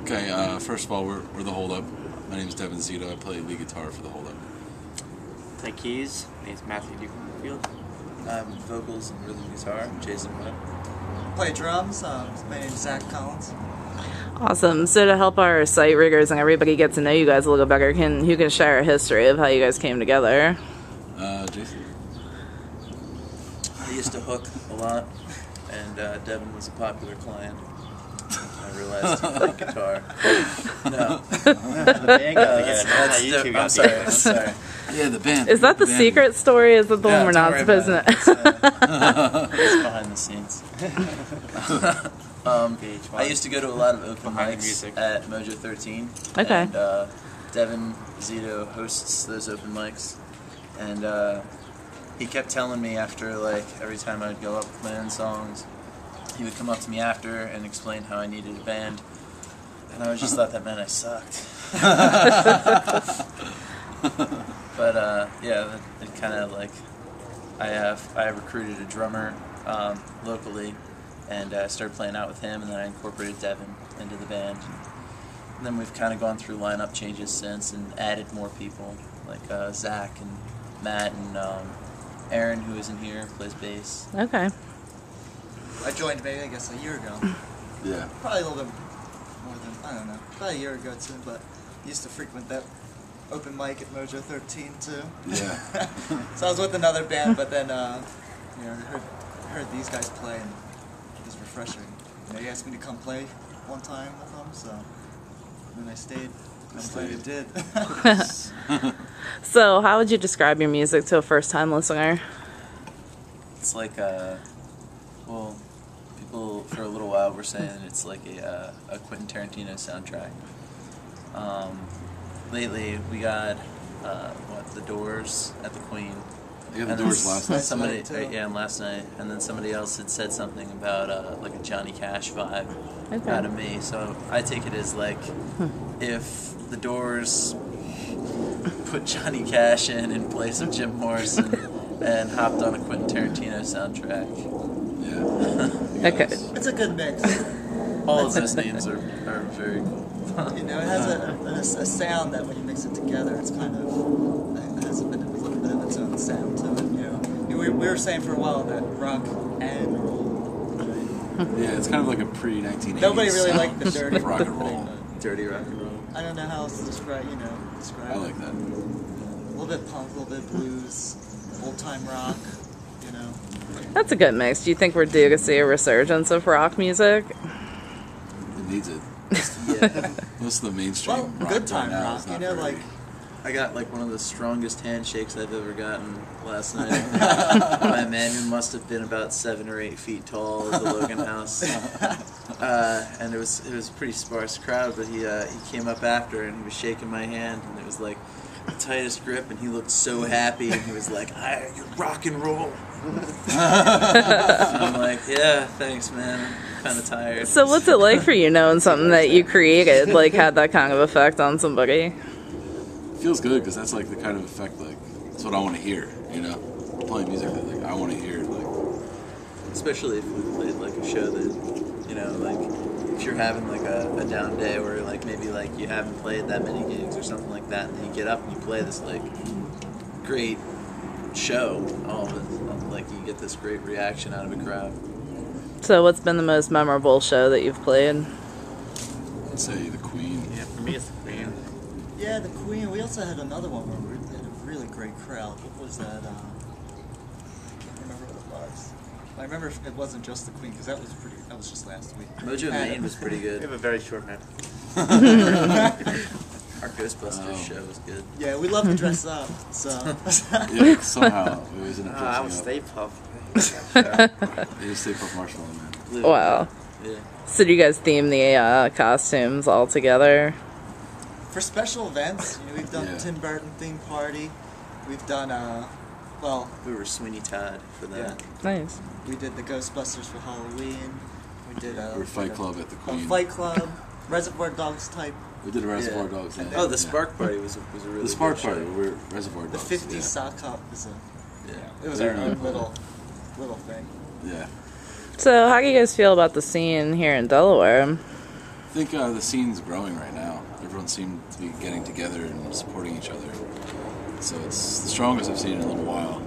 Okay, first of all, we're the Hold Up. My name is Devin Zito. I play lead guitar for the Hold Up. Play keys. My name's Matthew Dukefield. Vocals and rhythm guitar, Jason Webb. Play drums. My name's Zach Collins. Awesome. So to help our site riggers and everybody get to know you guys a little better, who can share a history of how you guys came together? Jason. I used to hook a lot, and Devin was a popular client. I realized he played guitar. No. I'm sorry. Yeah, the band. Is that the secret story? Is that the one we're not supposed to know? It's behind the scenes. I used to go to a lot of open mics at Mojo 13. Okay. And Devin Zito hosts those open mics. And he kept telling me after, like, every time I'd go up with my own songs, he would come up to me after and explain how I needed a band. And I just thought that meant I sucked. But yeah, it kind of like, I recruited a drummer locally, and I started playing out with him, and then I incorporated Devin into the band. And then we've kind of gone through lineup changes since and added more people, like Zach and Matt and Aaron, who isn't here, plays bass. Okay. I joined maybe, I guess, a year ago. Yeah. Probably a little bit more than, I don't know, about a year ago too, but used to frequent that open mic at Mojo 13 too. Yeah. So I was with another band, but then, you know, heard these guys play, and it was refreshing. You know, he asked me to come play one time with them, so then I stayed. I'm glad it did. So how would you describe your music to a first-time listener? It's like well, people for a little while were saying it's like a Quentin Tarantino soundtrack. Lately we got The Doors at the Queen. You got The Doors last night. Somebody, and last night, and then somebody else had said something about like a Johnny Cash vibe out of me. So I take it as like if The Doors put Johnny Cash in place of Jim Morrison and hopped on a Quentin Tarantino soundtrack. Yeah. Okay. It's a good mix. All of those names are very cool. You know, it has a sound that when you mix it together, it's kind of, it has a little bit of its own sound to it, you know. We were saying for a while that rock and roll. Right? Yeah, it's kind of like a pre-1980s. Nobody really liked the dirty rock and roll. Dirty rock and roll. I don't know how else to describe I it. like that. A little bit punk, a little bit blues, old-time rock, you know. That's a good mix. Do you think we're due to see a resurgence of rock music? It needs it. Yeah. Most of the mainstream Well, rock good time right now rock, is not you know, very... like... I got like one of the strongest handshakes I've ever gotten last night by a man who must have been about 7 or 8 feet tall at the Logan House. And it was a pretty sparse crowd, but he came up after and he was shaking my hand, and it was like the tightest grip, and he looked so happy, and he was like, "You're rock and roll." I'm like, "Yeah, thanks, man. I'm kind of tired." So what's it like for you knowing something that you created like had that kind of effect on somebody? It feels good because that's like the kind of effect, like, that's what I want to hear, you know? Playing music that like I want to hear, like... Especially if we played like a show that, you know, like if you're having like a down day where like maybe like you haven't played that many gigs or something like that, and then you get up and you play this like great show, all of it, like you get this great reaction out of a crowd. So what's been the most memorable show that you've played? I'd say the Queen. Yeah, for me it's the Queen. Yeah, the Queen. We also had another one where we had a really great crowd. What was that? I can't remember what it was. I remember it wasn't just the Queen, because that was just last week. Mojo Maine was pretty We good. have a very short man. Our Ghostbusters show was good. Yeah, we love to dress up, so... Yeah, somehow. It was in a I was dressing Stay Puft. up. It was Stay Puft Marshmallow Man. Wow. Yeah. So do you guys theme the costumes all together? For special events, you know, we've done Yeah. Tim Burton themed party. We've done, well, We were Sweeney Todd for that. Nice. we did the Ghostbusters for Halloween. We did Or Fight Club at the Queen. Fight Club, Reservoir Dogs type. We did a Reservoir Dogs. Yeah. Oh, the Spark Party was a really The Spark good Party, show. we're Reservoir The Dogs. 50s yeah. sock hop was Yeah. it was our own little thing. Yeah. So how do you guys feel about the scene here in Delaware? I think the scene's growing right now. Everyone seems to be getting together and supporting each other. So it's the strongest I've seen in a little while.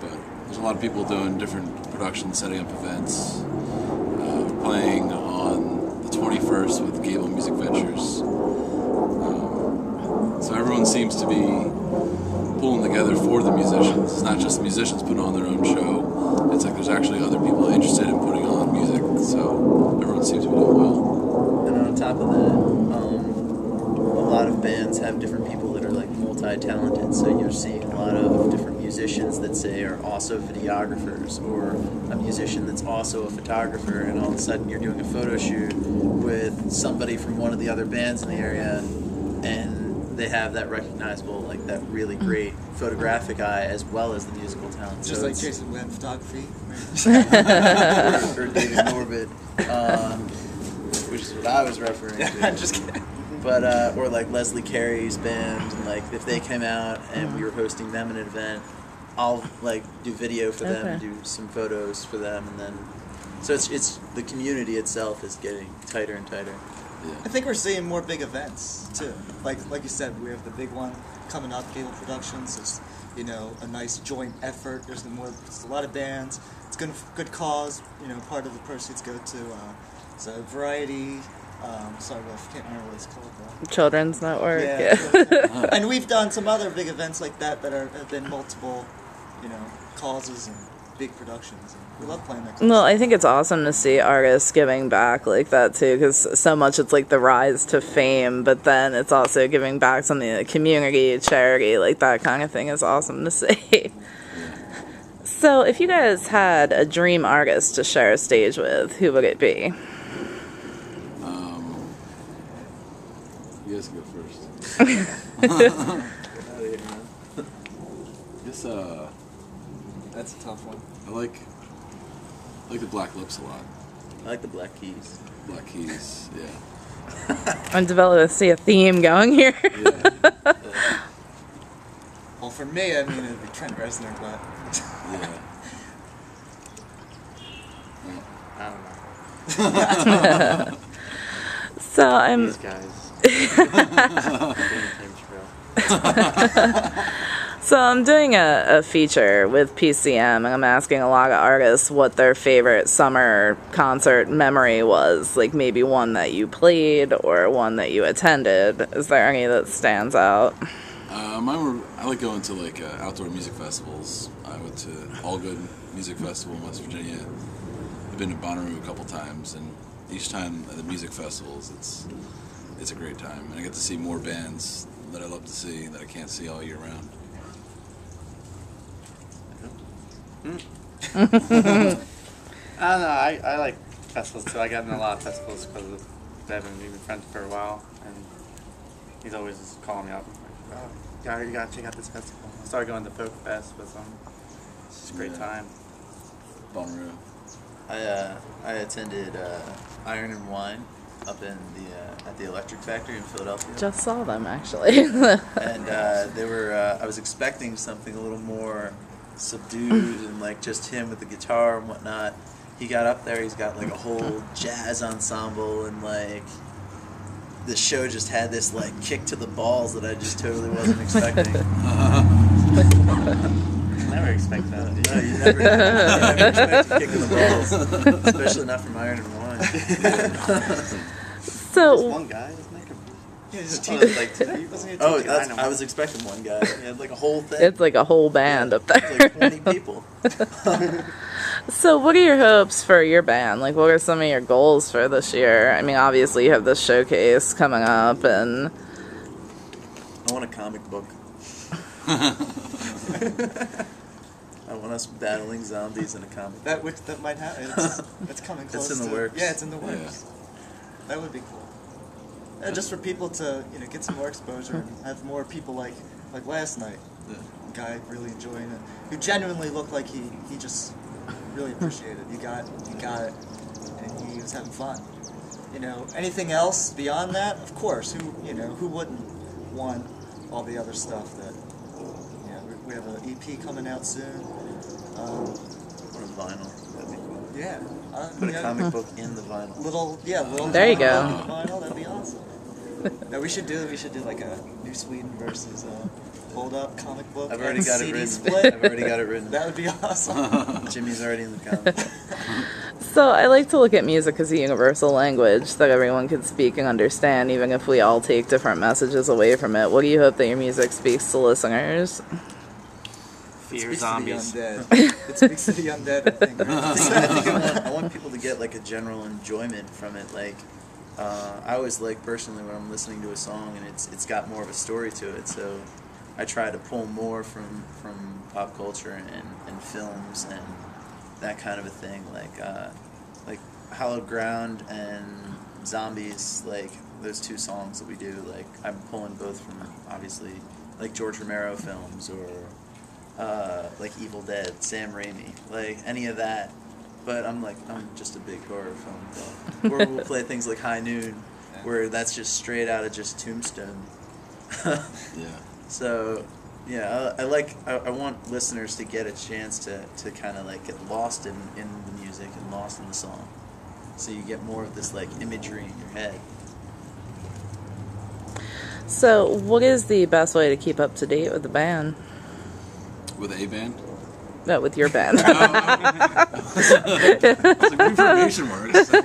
But there's a lot of people doing different productions, setting up events. We're playing on the 21st with Gable Music Ventures. So everyone seems to be pulling together for the musicians. It's not just the musicians putting on their own show. It's like there's actually other people interested in putting on music. So everyone seems to be doing well. And on top of that, a lot of bands have different people that are like multi-talented. So you're seeing a lot of different musicians that say are also videographers, or a musician that's also a photographer, and all of a sudden you're doing a photo shoot with somebody from one of the other bands in the area, and they have that recognizable, like that really great photographic eye as well as the musical talent. Just so like Jason Webb photography. or David Norbit, which is what I was referring to. I'm just kidding. But or like Leslie Carey's band, and like if they came out and we were hosting them at an event, I'll like do video for them and do some photos for them, and then so it's the community itself is getting tighter and tighter. Yeah. I think we're seeing more big events too. Like you said, we have the big one coming up, Gable Productions. It's a nice joint effort. There's a lot of bands. It's good cause. Part of the proceeds go to it's a variety. Sorry, I can't remember what it's called though. Children's Network. Yeah. And we've done some other big events like that have been multiple, causes and big productions. And we love playing that. Well, I think it's awesome to see artists giving back like that too, because so much it's like the rise to fame, but then it's also giving back something to the community, charity, like that kind of thing is awesome to see. So, if you guys had a dream artist to share a stage with, who would it be? You guys can go first. Guess That's a tough one. I like the Black Lips a lot. I like the Black Keys. Black Keys, yeah. I'm developing to see a theme going here. Yeah. Well, for me, it'd be Trent Reznor, but Yeah. I don't know. So I'm. These guys. So I'm doing a feature with PCM, and I'm asking a lot of artists what their favorite summer concert memory was. Like maybe one that you played or one that you attended. Is there any that stands out? I like going to like outdoor music festivals. I went to All Good Music Festival in West Virginia. I've been to Bonnaroo a couple times, and each time at the music festivals, it's a great time, and I get to see more bands that I love to see that I can't see all year round. I don't know. I like festivals too. I got in a lot of festivals because of Devin. We've been friends for a while, and he's always just calling me up. Like, oh, you gotta check out this festival. I started going to Folk Fest with him. It's just a great time. Bonnaroo. I attended Iron and Wine up in at the Electric Factory in Philadelphia. Just saw them actually. And they were. I was expecting something a little more subdued and like just him with the guitar and whatnot. He got up there. He's got like a whole jazz ensemble, and like the show just had this like kick to the balls that I just totally wasn't expecting. Never expect that. No, you never expect a kick in the balls, especially not from Iron and Wine. So Just one guy, doesn't make a yeah, he's a Oh, team. like, Wasn't he a oh, team? that's, I was expecting one guy. He had like a whole thing. it's like a whole band up there. It's like 20 people. So what are your hopes for your band? Like what are some of your goals for this year? I mean, obviously you have this showcase coming up, and I want a comic book. I want us battling zombies in a comic book. That might happen. It's coming close. It's in the works. Yeah, it's in the works. That would be cool. Just for people to get some more exposure and have more people like last night. The guy really enjoying it, who genuinely looked like he just really appreciated it. You got it, and he was having fun. Anything else beyond that? Of course, who wouldn't want all the other stuff that. We have an EP coming out soon. Or vinyl. That'd be cool. Yeah. Put a comic book in the vinyl. Little There you go. Vinyl, that'd be awesome. No, we should do like a New Sweden versus Hold Up comic book. I've already and got it CD written. split. I've already got it written. That would be awesome. Jimmy's already in the comments. So I like to look at music as a universal language that everyone can speak and understand, even if we all take different messages away from it. What do you hope that your music speaks to listeners? Fear It speaks zombies. to the undead. It speaks to the undead, I think. I want people to get like a general enjoyment from it. Like, I always like personally when I'm listening to a song and it's got more of a story to it. So I try to pull more from pop culture and films and that kind of a thing. Like Hallowed Ground and Zombies. Like those two songs that we do. Like I'm pulling both from obviously like George Romero films or. Like Evil Dead, Sam Raimi, like any of that. But I'm just a big horror film buff. Or we'll play things like High Noon, where that's just straight out of just Tombstone. Yeah. So, yeah, I want listeners to get a chance to kind of like get lost in the music and lost in the song. So you get more of this like imagery in your head. So what is the best way to keep up to date with the band? With a band? No, with your band. I was like, information works. I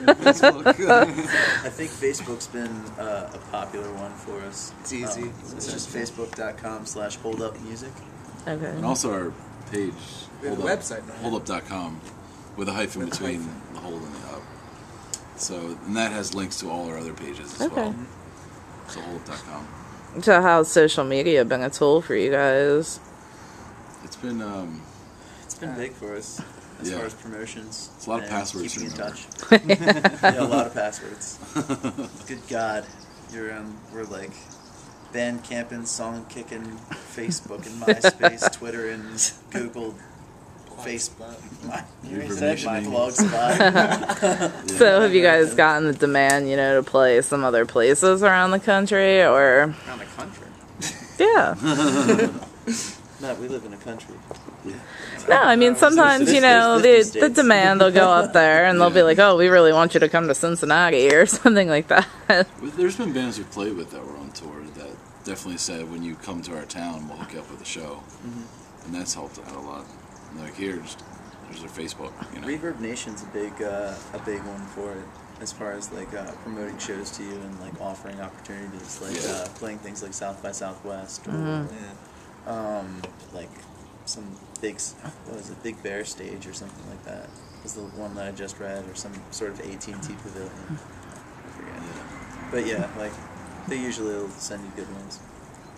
think Facebook's been a popular one for us. It's easy. It's just facebook.com/holdupmusic. Okay. And also our page, We have a website now. holdup.com, with a hyphen With a between hyphen. the hold and the up. So, and that has links to all our other pages as Okay. well. So holdup.com. So how's social media been a tool for you guys? It's been It's been big for us as Yeah. far as promotions. It's a lot of and passwords Keeping in to touch. Yeah, a lot of passwords. Good God, we're like band camping, song kicking, Facebook and MySpace, Twitter and Google, Facebook, my blog spot. So have you guys gotten the demand, to play some other places around the country, or? Around the country. Yeah. No, we live in a country. No, I mean, sometimes, there's 50 the states. demand, they'll go up there and they'll be like, oh, we really want you to come to Cincinnati or something like that. There's been bands we've played with that were on tour that definitely said, when you come to our town, we'll hook you up with a show. Mm-hmm. And that's helped out a lot. And like, here's their Facebook, Reverb Nation's a big one for it, as far as like promoting shows to you and like offering opportunities, like playing things like South by Southwest or like some big Big Bear stage or something like that. Was the one that I just read, or some sort of AT&T Pavilion. I forget. But yeah, like they usually will send you good ones.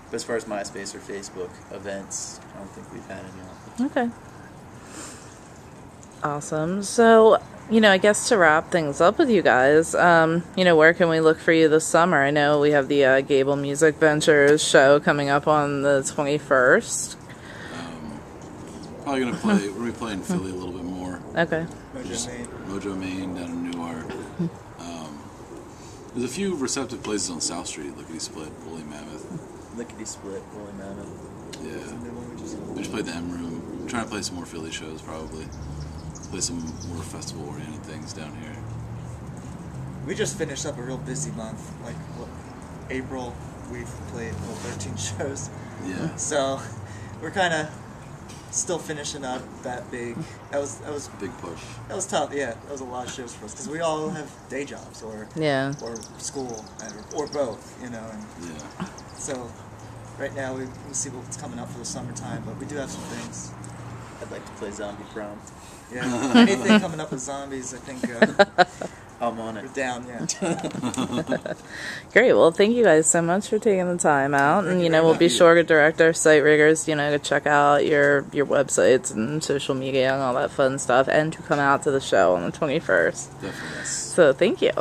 But as far as MySpace or Facebook events, I don't think we've had any offers. Okay. Awesome. So, I guess to wrap things up with you guys, where can we look for you this summer? I know we have the Gable Music Ventures show coming up on the 21st. Probably we're gonna be playing Philly a little bit more. Okay. Mojo Maine. Down in Newark. There's a few receptive places on South Street, Lickety Split, Woolly Mammoth. Lickety Split, Woolly Mammoth. Yeah. We just played the M Room. I'm trying to play some more Philly shows, probably. Play some more festival-oriented things down here. We just finished up a real busy month. Like, April, we've played 13 shows. Yeah. So, we're kind of still finishing up that big. That was Big push. That was tough. Yeah, that was a lot of shows for us because we all have day jobs or school or both. And Yeah. so right now we'll see what's coming up for the summertime, but we do have some things. I'd like to play Zombie Prom. Yeah, anything coming up with zombies, I think I'm on we're it. down. Yeah. Great. Well, thank you guys so much for taking the time out. And, we'll be sure to direct our site riggers, to check out your websites and social media and all that fun stuff, and to come out to the show on the 21st. Definitely. So thank you.